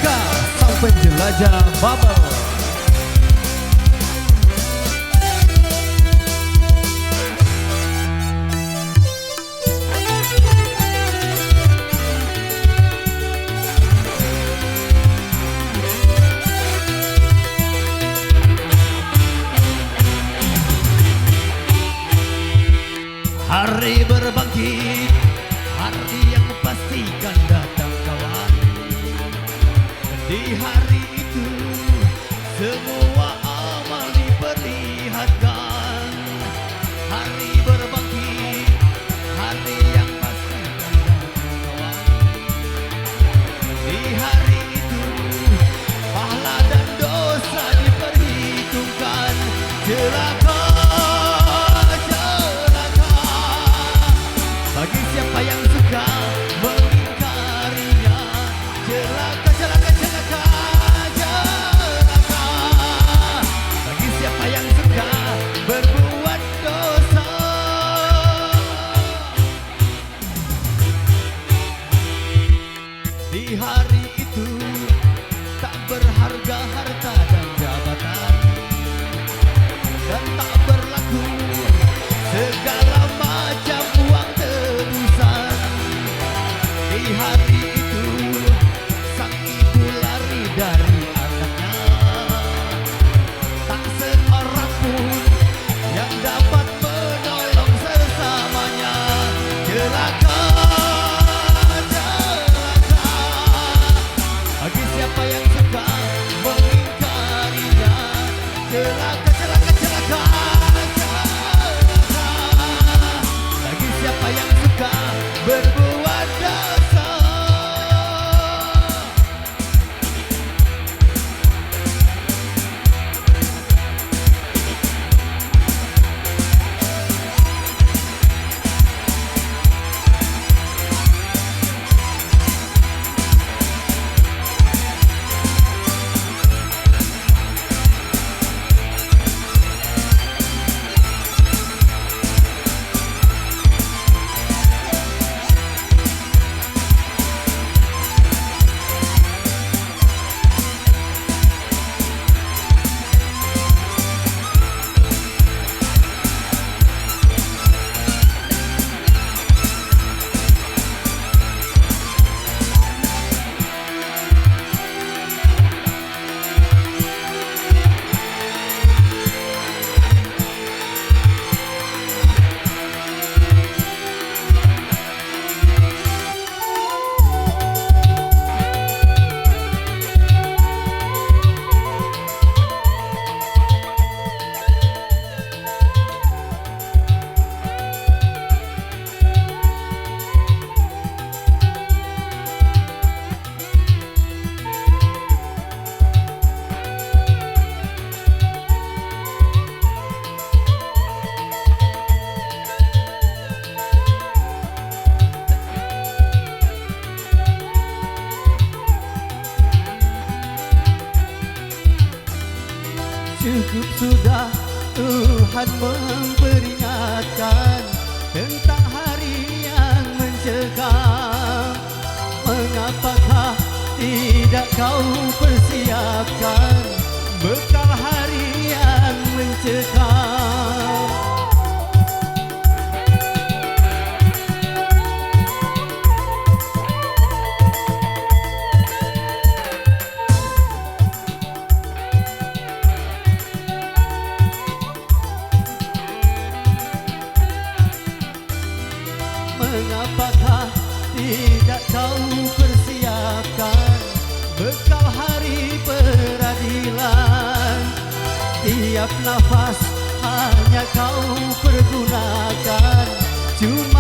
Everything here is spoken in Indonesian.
Eka, sang penjelajah bubble. Hari berbangkit, hari yang pastikan datang kawan. Di hari itu semua amal diperlihatkan. Hari berbangkit, hari yang pastikan datang kawan. Di hari itu pahala dan dosa diperhitungkan. Celaka, bagi siapa yang suka mengingkarinya. Celaka, celaka, celaka, celaka. Bagi siapa yang suka berbuat dosa. Di hari itu tak berharga harta dan jabatan, dan tak berlaku segala macam uang tebusan. Di hari itu sang ibu lari dari anaknya, tak seorang pun yang dapat menolong sesamanya. Celaka, celaka, bagi siapa yang suka mengingkarinya. Celaka, celaka, celaka, celaka, bagi siapa yang suka berbuat dosa. Cukup sudah Tuhan memperingatkan tentang hari yang mencekam. Mengapakah tidak kau persiapkan bekal hari yang mencekam? Mengapakah tidak kau persiapkan bekal hari peradilan? Tiap nafas hanya kau pergunakan, cuma